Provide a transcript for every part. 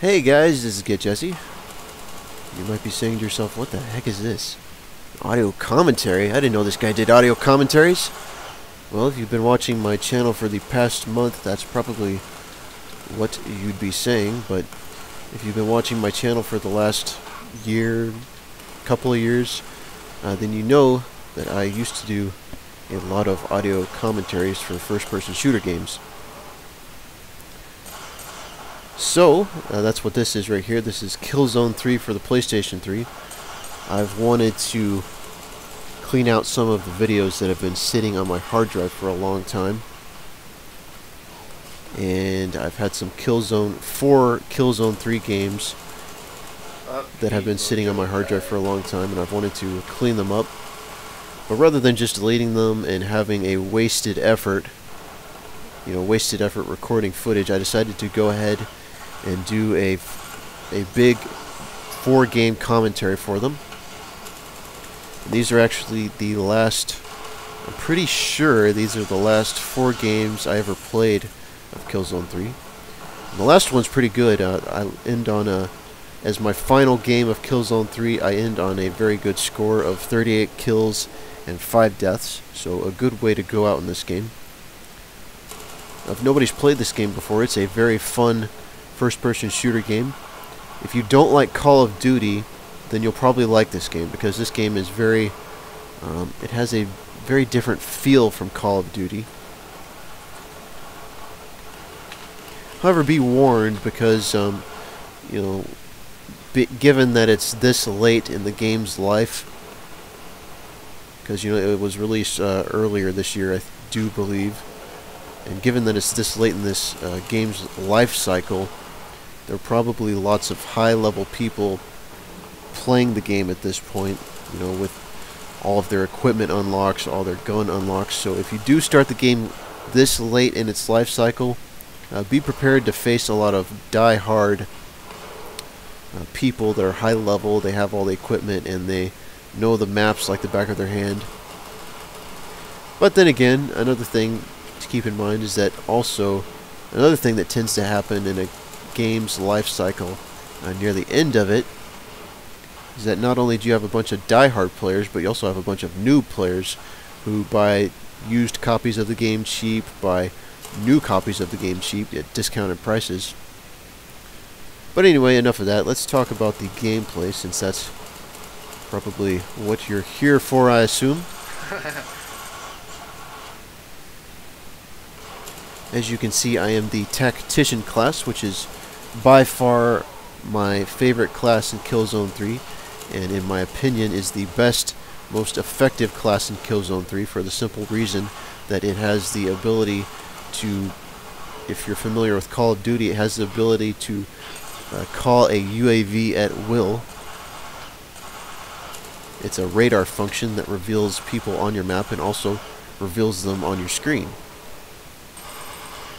Hey guys, this is GetJesse. You might be saying to yourself, what the heck is this? Audio commentary? I didn't know this guy did audio commentaries. Well, if you've been watching my channel for the past month, that's probably what you'd be saying. But if you've been watching my channel for the last year, couple of years, then you know that I used to do a lot of audio commentaries for first-person shooter games. So, that's what this is right here. This is Killzone 3 for the PlayStation 3. I've wanted to clean out some of the videos that have been sitting on my hard drive for a long time. And I've had some four Killzone 3 games that have been sitting on my hard drive for a long time, and I've wanted to clean them up. But rather than just deleting them and having a wasted effort recording footage, I decided to go ahead and do a big 4-game commentary for them. And these are actually the last, I'm pretty sure these are the last 4 games I ever played of Killzone 3. And the last one's pretty good. I end on as my final game of Killzone 3, I end on a very good score of 38 kills and 5 deaths, so a good way to go out in this game. If nobody's played this game before, it's a very fun first-person shooter game. If you don't like Call of Duty, then you'll probably like this game, because this game is very, it has a very different feel from Call of Duty. However, be warned, because, given that it's this late in the game's life, because, it was released earlier this year, I do believe, and given that it's this late in this game's life cycle, there are probably lots of high-level people playing the game at this point, with all of their equipment unlocks, all their gun unlocks. So if you do start the game this late in its life cycle, be prepared to face a lot of die-hard people that are high-level. They have all the equipment, and they know the maps like the back of their hand. But then again, another thing to keep in mind is that also another thing that tends to happen in a game's life cycle near the end of it is that not only do you have a bunch of die-hard players, but you also have a bunch of new players who buy used copies of the game cheap, buy new copies of the game cheap at discounted prices. But anyway, enough of that. Let's talk about the gameplay, since that's probably what you're here for, I assume. As you can see, I am the Tactician class, which is by far my favorite class in Killzone 3, and in my opinion is the best, most effective class in Killzone 3, for the simple reason that it has the ability to, if you're familiar with Call of Duty, it has the ability to call a UAV at will. It's a radar function that reveals people on your map and also reveals them on your screen.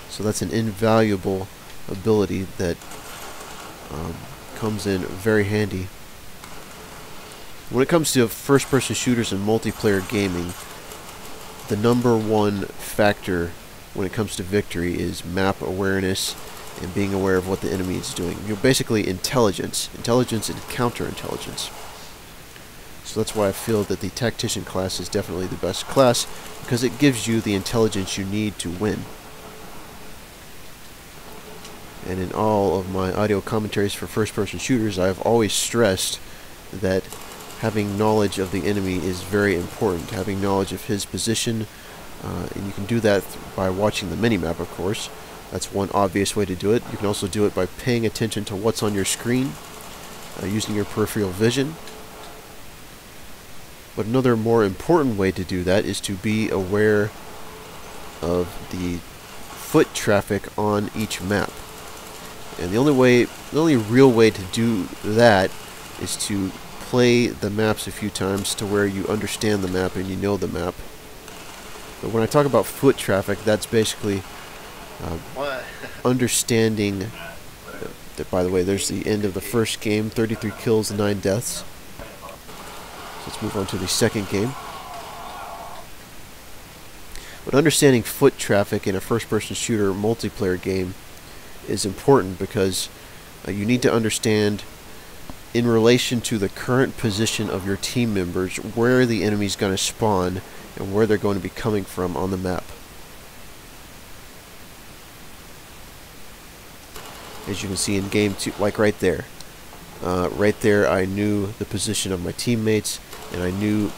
So that's an invaluable ability that comes in very handy. When it comes to first-person shooters and multiplayer gaming, the #1 factor when it comes to victory is map awareness and being aware of what the enemy is doing. Basically intelligence and counterintelligence. So that's why I feel that the Tactician class is definitely the best class, because it gives you the intelligence you need to win. And in all of my audio commentaries for first-person shooters, I have always stressed that having knowledge of the enemy is very important. Having knowledge of his position, and you can do that by watching the minimap, of course. That's one obvious way to do it. You can also do it by paying attention to what's on your screen, using your peripheral vision. But another more important way to do that is to be aware of the foot traffic on each map. And the only real way to do that is to play the maps a few times to where you understand the map and you know the map. But when I talk about foot traffic, that's basically understanding that, by the way, there's the end of the first game, 33 kills, 9 deaths. So let's move on to the second game. But understanding foot traffic in a first-person shooter multiplayer game is important, because you need to understand, in relation to the current position of your team members, where the enemy's going to spawn and where they're going to be coming from on the map. As you can see in game 2, like right there. Right there I knew the position of my teammates, and I knew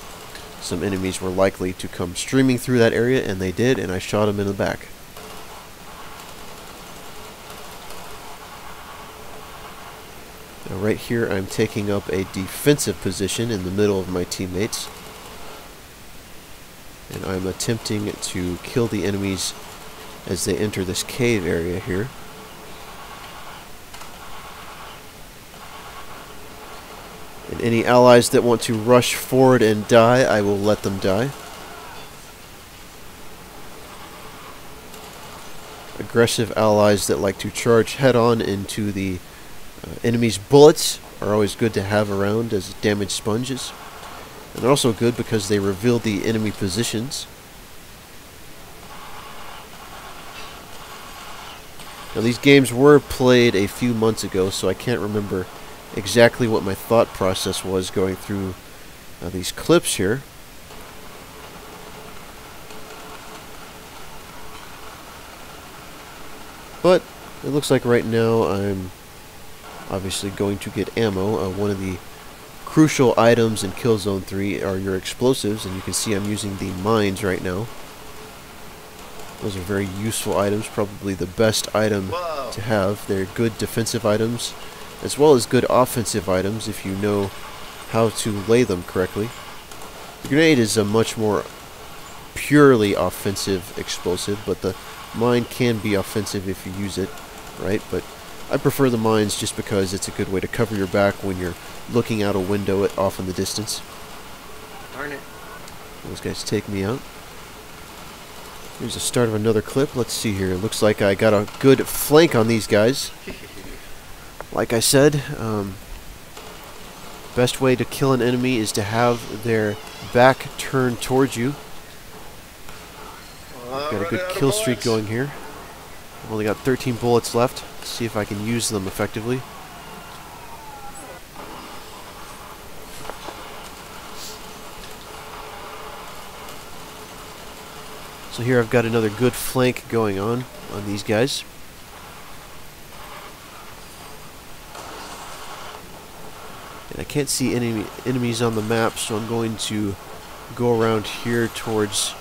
some enemies were likely to come streaming through that area, and they did, and I shot them in the back. Now right here I'm taking up a defensive position in the middle of my teammates, and I'm attempting to kill the enemies as they enter this cave area here. And any allies that want to rush forward and die, I will let them die. Aggressive allies that like to charge head-on into the enemy's bullets are always good to have around as damage sponges. And they're also good because they reveal the enemy positions. Now these games were played a few months ago, so I can't remember exactly what my thought process was going through these clips here. But it looks like right now I'm obviously going to get ammo. One of the crucial items in Killzone 3 are your explosives, and you can see I'm using the mines right now. Those are very useful items, probably the best item to have. They're good defensive items, as well as good offensive items if you know how to lay them correctly. The grenade is a much more purely offensive explosive, but the mine can be offensive if you use it right. But I prefer the mines just because it's a good way to cover your back when you're looking out a window off in the distance. Darn it. Those guys take me out. Here's the start of another clip. Let's see here. It looks like I got a good flank on these guys. Like I said, best way to kill an enemy is to have their back turned towards you. Got a good kill streak going here. I've only got 13 bullets left. Let's see if I can use them effectively. So here I've got another good flank going on these guys. And I can't see any enemies on the map, so I'm going to go around here towards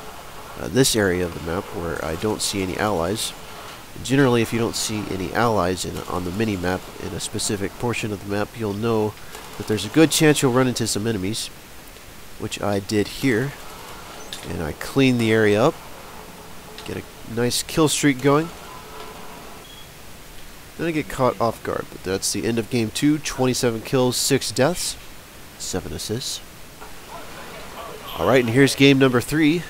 this area of the map where I don't see any allies. Generally, if you don't see any allies on the mini-map in a specific portion of the map, you'll know that there's a good chance you'll run into some enemies, which I did here. And I clean the area up, get a nice kill streak going. Then I get caught off guard, but that's the end of game 2. 27 kills, 6 deaths, 7 assists. Alright, and here's game number 3.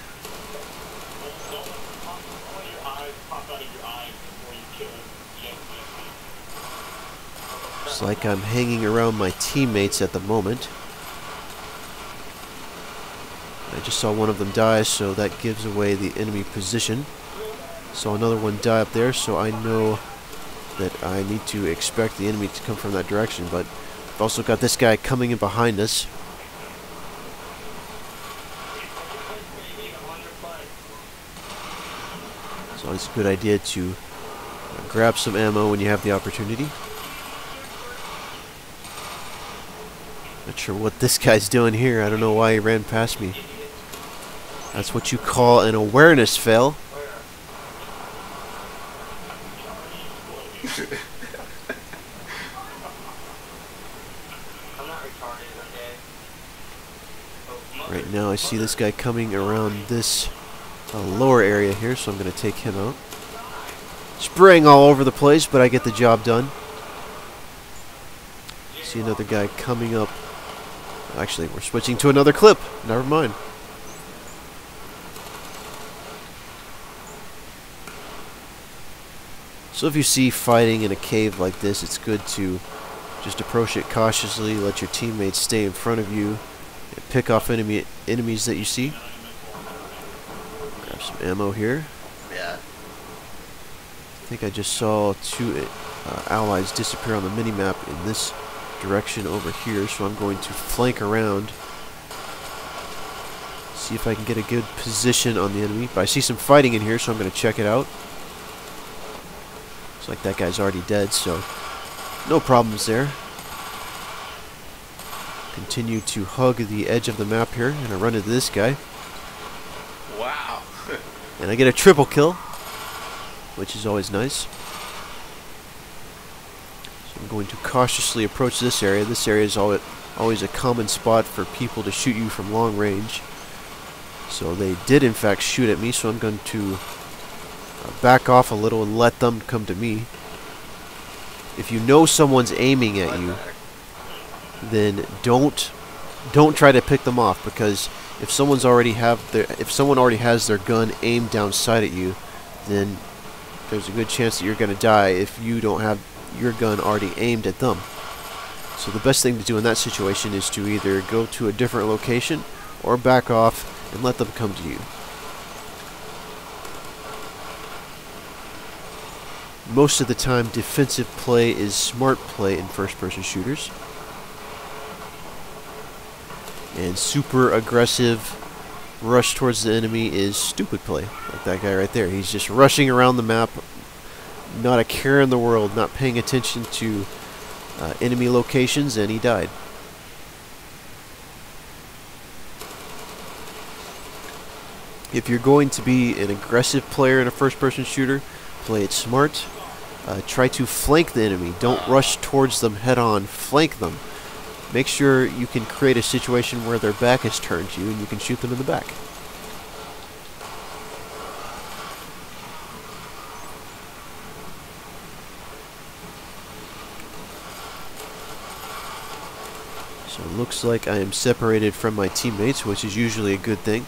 Looks like I'm hanging around my teammates at the moment. I just saw one of them die, so that gives away the enemy position. Saw another one die up there, so I know that I need to expect the enemy to come from that direction. But I've also got this guy coming in behind us. It's always a good idea to grab some ammo when you have the opportunity. Not sure what this guy's doing here. I don't know why he ran past me. That's what you call an awareness fail. Right now I see this guy coming around this lower area here, so I'm going to take him out. Spraying all over the place, but I get the job done. See another guy coming up. Actually, we're switching to another clip. Never mind. So if you see fighting in a cave like this, it's good to just approach it cautiously, let your teammates stay in front of you, and pick off enemies that you see. Grab some ammo here. Yeah. I think I just saw two allies disappear on the minimap in this direction over here, so I'm going to flank around, see if I can get a good position on the enemy. But I see some fighting in here, so I'm going to check it out. Looks like that guy's already dead, so no problems there. Continue to hug the edge of the map here, and I run into this guy. Wow. And I get a triple kill, which is always nice. So I'm going to cautiously approach this area. This area is always a common spot for people to shoot you from long range. So they did in fact shoot at me, so I'm going to back off a little and let them come to me. If you know someone's aiming at you, then don't try to pick them off, because if someone already has their gun aimed down sight at you, then there's a good chance that you're going to die if you don't have your gun already aimed at them. So the best thing to do in that situation is to either go to a different location or back off and let them come to you. Most of the time, defensive play is smart play in first-person shooters. And super aggressive rush towards the enemy is stupid play, like that guy right there. He's just rushing around the map, not a care in the world, not paying attention to enemy locations, and he died. If you're going to be an aggressive player in a first-person shooter, play it smart. Try to flank the enemy. Don't rush towards them head-on. Flank them. Make sure you can create a situation where their back is turned to you and you can shoot them in the back. So it looks like I am separated from my teammates, which is usually a good thing.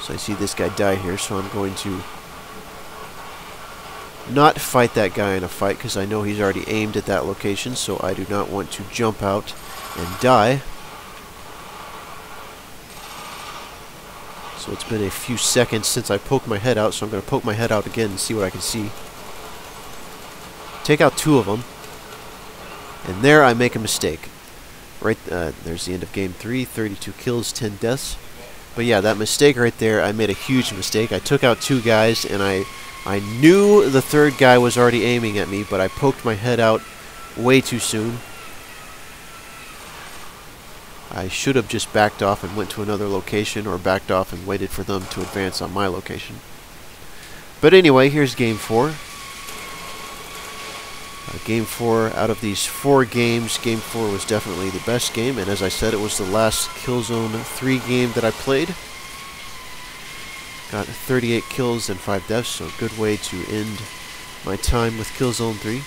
So I see this guy die here, so I'm going to not fight that guy in a fight, because I know he's already aimed at that location, so I do not want to jump out and die. So it's been a few seconds since I poked my head out, so I'm going to poke my head out again and see what I can see. Take out two of them, and there I make a mistake. Right, there's the end of game 3, 32 kills, 10 deaths. But yeah, that mistake right there, I made a huge mistake. I took out two guys, and I knew the third guy was already aiming at me, but I poked my head out way too soon. I should have just backed off and went to another location, or backed off and waited for them to advance on my location. But anyway, here's game 4. Game 4, out of these 4 games, game 4 was definitely the best game, and as I said, it was the last Killzone 3 game that I played. Got 38 kills and 5 deaths, so a good way to end my time with Killzone 3.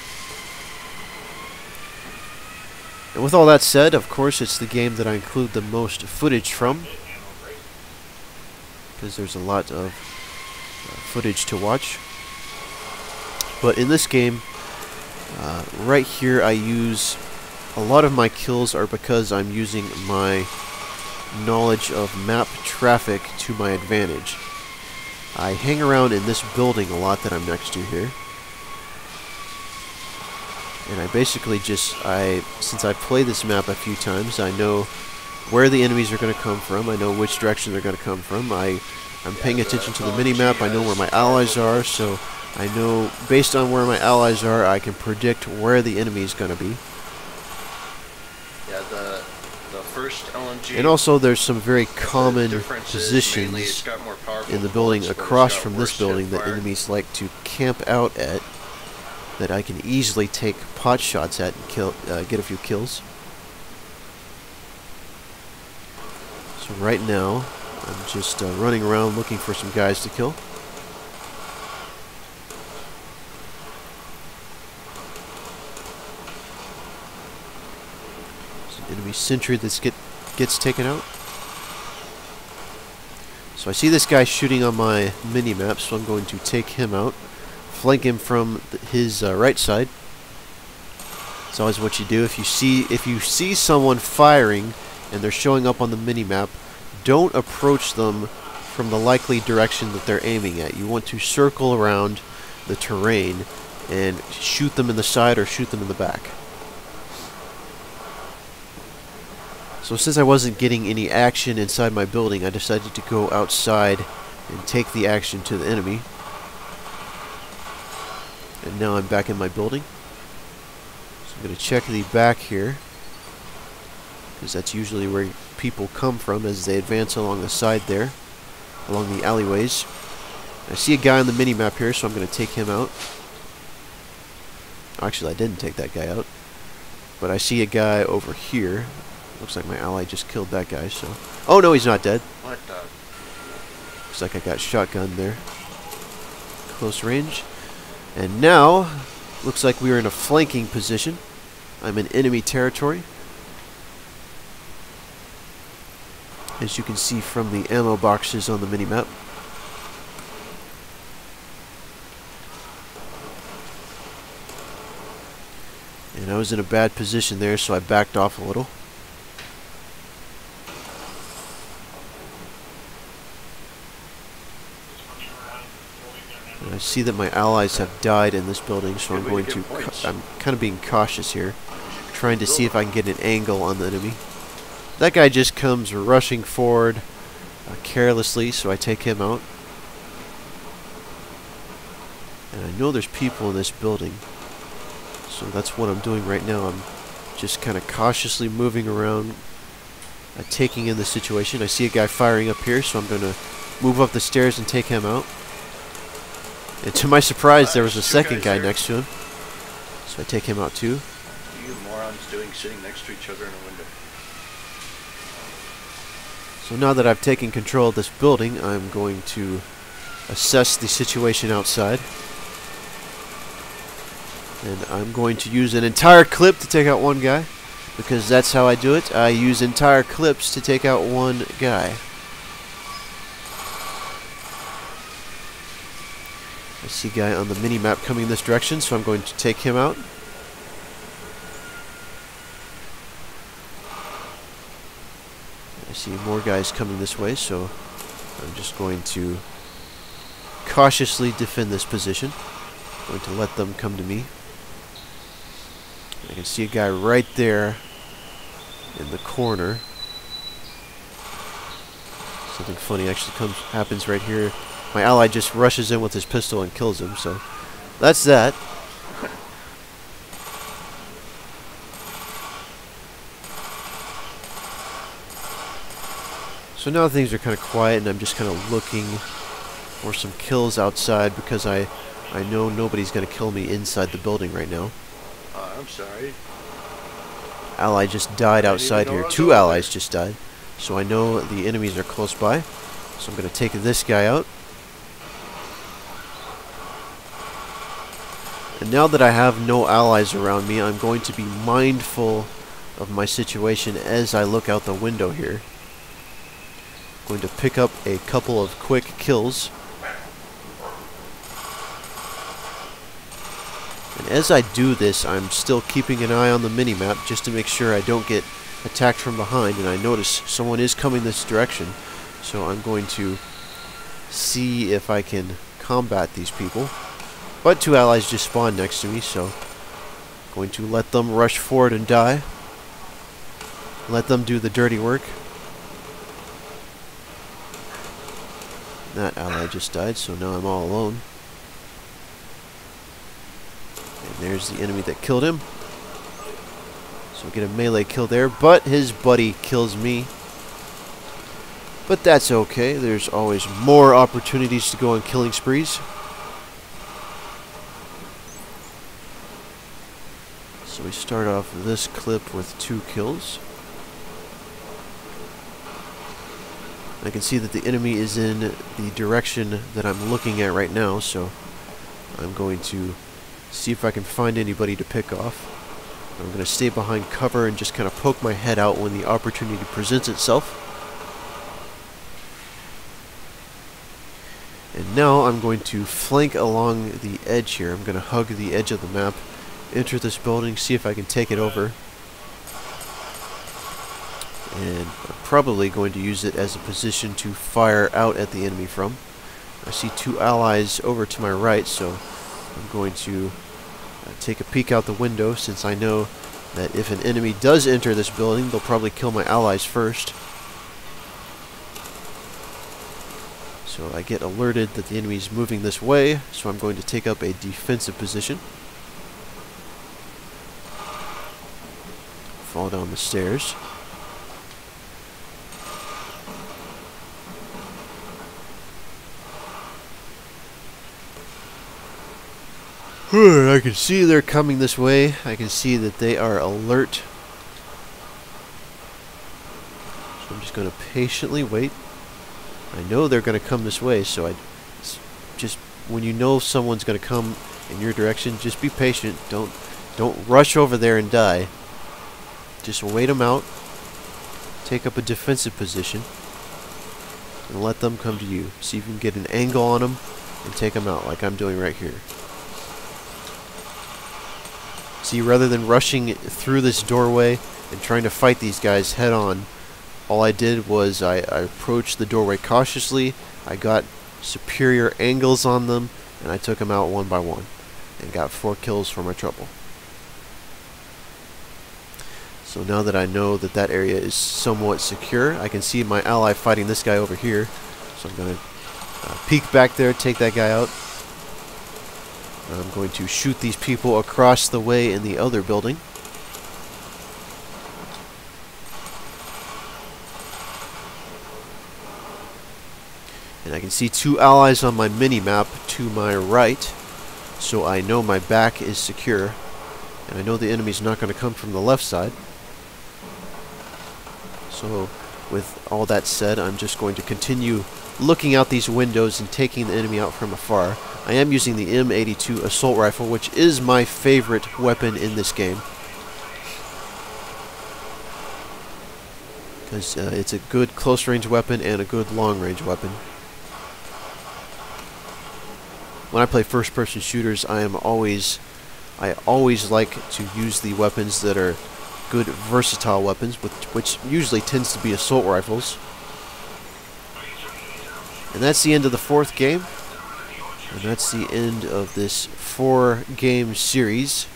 And with all that said, of course, it's the game that I include the most footage from, because there's a lot of footage to watch. But in this game, right here, I use a lot of my kills are because I'm using my knowledge of map traffic to my advantage. I hang around in this building a lot that I'm next to here. And I basically just, since I've played this map a few times, I know where the enemies are going to come from. I know which direction they're going to come from. I'm paying attention to the mini-map. I know where my allies are, so I know, based on where my allies are, I can predict where the enemy is going to be. Yeah, the first LMG. And also, there's some very common positions in the building across from this building that enemies like to camp out at, that I can easily take pot shots at and get a few kills. So right now, I'm just running around looking for some guys to kill. Enemy sentry that gets taken out. So I see this guy shooting on my mini-map, so I'm going to take him out, flank him from his right side. It's always what you do. If you see someone firing and they're showing up on the mini-map, don't approach them from the likely direction that they're aiming at. You want to circle around, the terrain and shoot them in the side or shoot them in the back. So since I wasn't getting any action inside my building, I decided to go outside and take the action to the enemy. And now I'm back in my building. So I'm going to check the back here, because that's usually where people come from as they advance along the side there, along the alleyways. I see a guy on the mini-map here, so I'm going to take him out. Actually, I didn't take that guy out. But I see a guy over here. Looks like my ally just killed that guy, so... Oh, no, he's not dead. What the? Looks like I got shotgun there. Close range. And now, looks like we are in a flanking position. I'm in enemy territory. As you can see from the ammo boxes on the mini-map. And I was in a bad position there, so I backed off a little. And I see that my allies have died in this building, so I'm going to... I'm kind of being cautious here, trying to see if I can get an angle on the enemy. That guy just comes rushing forward carelessly, so I take him out. And I know there's people in this building, so that's what I'm doing right now. I'm just kind of cautiously moving around, taking in the situation. I see a guy firing up here, so I'm going to move up the stairs and take him out. And to my surprise, there was a second guy next to him, so I take him out too. You morons doing sitting next to each other in a window. So now that I've taken control of this building, I'm going to assess the situation outside. And I'm going to use an entire clip to take out one guy, because that's how I do it. I use entire clips to take out one guy. I see a guy on the mini-map coming this direction, so I'm going to take him out. I see more guys coming this way, so I'm just going to cautiously defend this position. I'm going to let them come to me. I can see a guy right there in the corner. Something funny actually happens right here. My ally just rushes in with his pistol and kills him, so that's that. So now things are kind of quiet, and I'm just kind of looking for some kills outside, because I know nobody's going to kill me inside the building right now. I'm sorry. Ally just died outside here. Two allies just died. So I know the enemies are close by. So I'm going to take this guy out. And now that I have no allies around me, I'm going to be mindful of my situation as I look out the window here. I'm going to pick up a couple of quick kills. And as I do this, I'm still keeping an eye on the minimap just to make sure I don't get attacked from behind. And I notice someone is coming this direction, so I'm going to see if I can combat these people. But two allies just spawned next to me, so I'm going to let them rush forward and die. Let them do the dirty work. That ally just died, so now I'm all alone. And there's the enemy that killed him. So I get a melee kill there, but his buddy kills me. But that's okay, there's always more opportunities to go on killing sprees. So we start off this clip with 2 kills. I can see that the enemy is in the direction that I'm looking at right now, so I'm going to see if I can find anybody to pick off. I'm going to stay behind cover and just kind of poke my head out when the opportunity presents itself. And now I'm going to flank along the edge here. I'm going to hug the edge of the map, enter this building, see if I can take it over. And I'm probably going to use it as a position to fire out at the enemy from. I see 2 allies over to my right, so I'm going to take a peek out the window, since I know that if an enemy does enter this building, they'll probably kill my allies first. So I get alerted that the enemy is moving this way, so I'm going to take up a defensive position. Fall down the stairs. I can see they're coming this way. I can see that they are alert. So I'm just going to patiently wait. I know they're going to come this way, so just when you know someone's going to come in your direction, just be patient. Don't rush over there and die. Just wait them out. Take up a defensive position and let them come to you. See if you can get an angle on them and take them out, like I'm doing right here. See, rather than rushing through this doorway and trying to fight these guys head on, all I did was I approached the doorway cautiously, I got superior angles on them, and I took them out one by one, and got 4 kills for my trouble. So now that I know that that area is somewhat secure, I can see my ally fighting this guy over here, so I'm going to peek back there, take that guy out. I'm going to shoot these people across the way in the other building. And I can see 2 allies on my mini-map to my right, so I know my back is secure. And I know the enemy's not going to come from the left side. So, with all that said, I'm just going to continue looking out these windows and taking the enemy out from afar. I am using the M82 assault rifle, which is my favorite weapon in this game, because it's a good close-range weapon and a good long-range weapon. When I play first-person shooters, I always like to use the weapons that are good versatile weapons, which usually tends to be assault rifles. And that's the end of the 4th game. And that's the end of this 4-game series.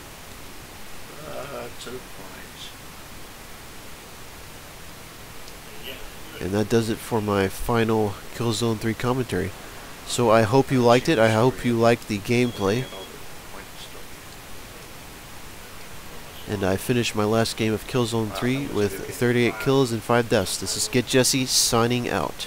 2 points. And that does it for my final Killzone 3 commentary. So I hope you liked it. I hope you liked the gameplay. And I finished my last game of Killzone 3 with 38 kills and 5 deaths. This is GetJesse signing out.